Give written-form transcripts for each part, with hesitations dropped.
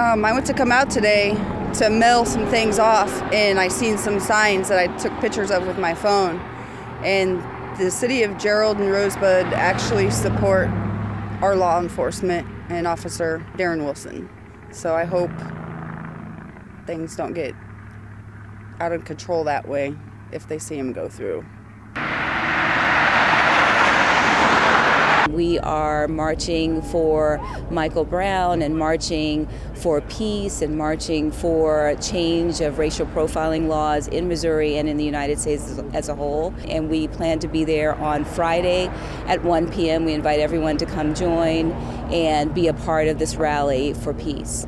I went to come out today to mail some things off, and I seen some signs that I took pictures of with my phone. And the city of Gerald and Rosebud actually support our law enforcement and Officer Darren Wilson. So I hope things don't get out of control that way if they see him go through. We are marching for Michael Brown and marching for peace and marching for change of racial profiling laws in Missouri and in the United States as a whole. And we plan to be there on Friday at 1 p.m. We invite everyone to come join and be a part of this rally for peace.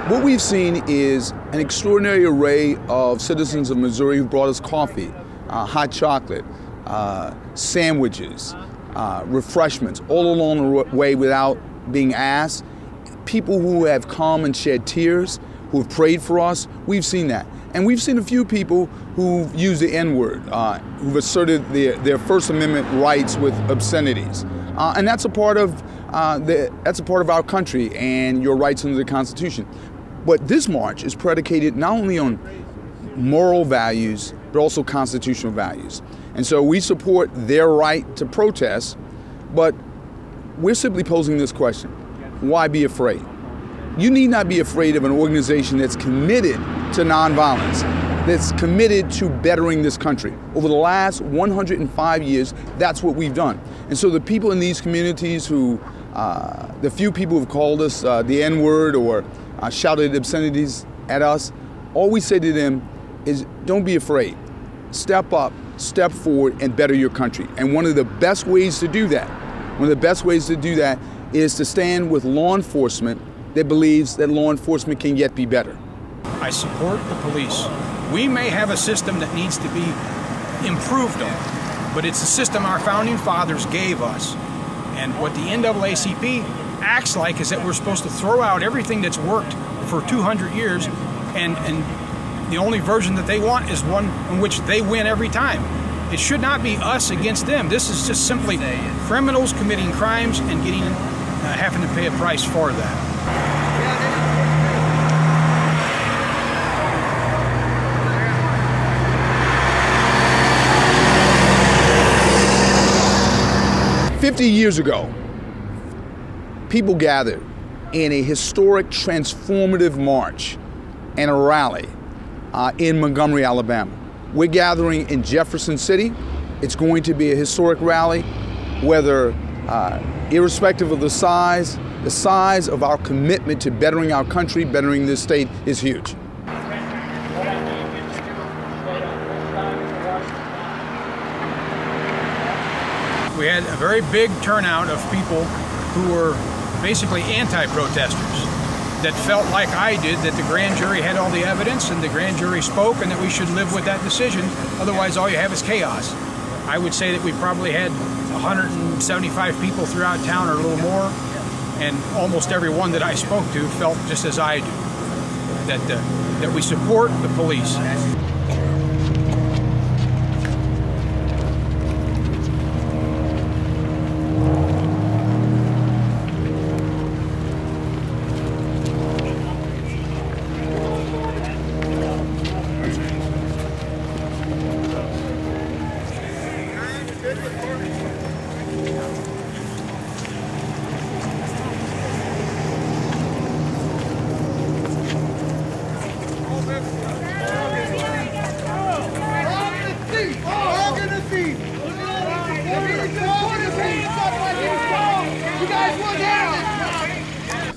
What we've seen is an extraordinary array of citizens of Missouri who brought us coffee, hot chocolate, sandwiches, refreshments, all along the way without being asked. People who have come and shed tears, who have prayed for us, we've seen that. And we've seen a few people who've used the N-word, who've asserted their First Amendment rights with obscenities. And that's a part of our country and your rights under the Constitution. But this march is predicated not only on moral values, but also constitutional values. And so we support their right to protest, but we're simply posing this question: why be afraid? You need not be afraid of an organization that's committed to nonviolence, that's committed to bettering this country. Over the last 105 years, that's what we've done. And so the people in these communities who, the few people who've called us the N-word or shouted obscenities at us, all we say to them is, don't be afraid. Step up, step forward, and better your country. And one of the best ways to do that, is to stand with law enforcement that believes that law enforcement can yet be better. I support the police. We may have a system that needs to be improved on, but it's a system our founding fathers gave us. And what the NAACP acts like is that we're supposed to throw out everything that's worked for 200 years, and the only version that they want is one in which they win every time. It should not be us against them. This is just simply criminals committing crimes and having to pay a price for that. 50 years ago, people gathered in a historic, transformative march and a rally in Montgomery, Alabama. We're gathering in Jefferson City. It's going to be a historic rally, whether irrespective of the size of our commitment to bettering our country, bettering this state is huge. We had a very big turnout of people who were basically anti-protesters that felt like I did, that the grand jury had all the evidence and the grand jury spoke and that we should live with that decision. Otherwise, all you have is chaos. I would say that we probably had 175 people throughout town or a little more, and almost every one that I spoke to felt just as I do, that we support the police.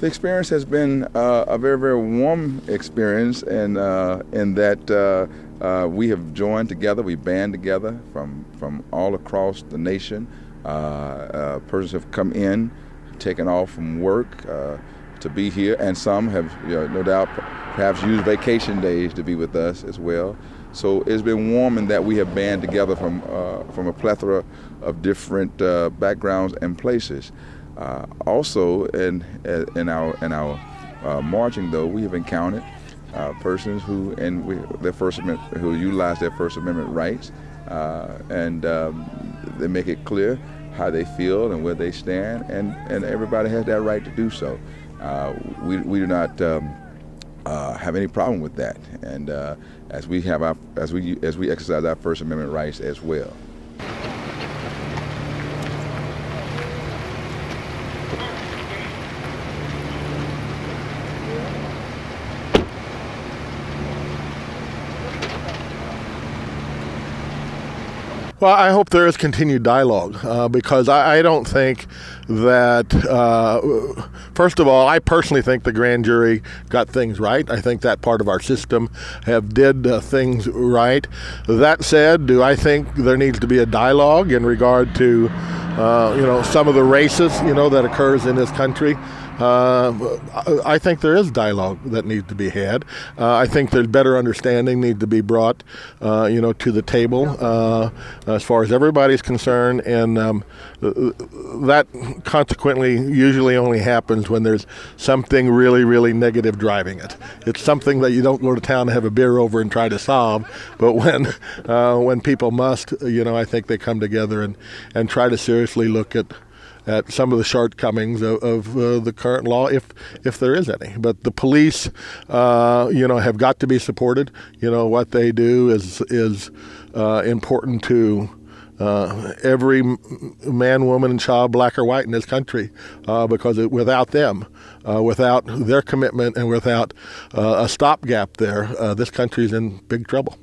The experience has been a very, very warm experience, and in that we have joined together, we band together from all across the nation. Persons have come in, taken off from work to be here, and some have, no doubt, perhaps used vacation days to be with us as well. So it's been warm in that we have banded together from a plethora of different backgrounds and places. Also, in our marching, though, we have encountered persons who who utilize their First Amendment rights, and they make it clear how they feel and where they stand, and everybody has that right to do so. We do not have any problem with that, and as we exercise our First Amendment rights as well. Well, I hope there is continued dialogue because I don't think that, first of all, I personally think the grand jury got things right. I think that part of our system did things right. That said, do I think there needs to be a dialogue in regard to, some of the races, that occurs in this country? I think there is dialogue that needs to be had. I think there's better understanding needs to be brought, to the table as far as everybody's concerned, and that consequently usually only happens when there's something really, really negative driving it. It's something that you don't go to town and have a beer over and try to solve, but when people must, I think they come together and try to seriously look at some of the shortcomings of the current law, if there is any. But the police, have got to be supported. What they do is important to every man, woman, and child, black or white in this country, because without them, without their commitment, and without a stopgap there, this country's in big trouble.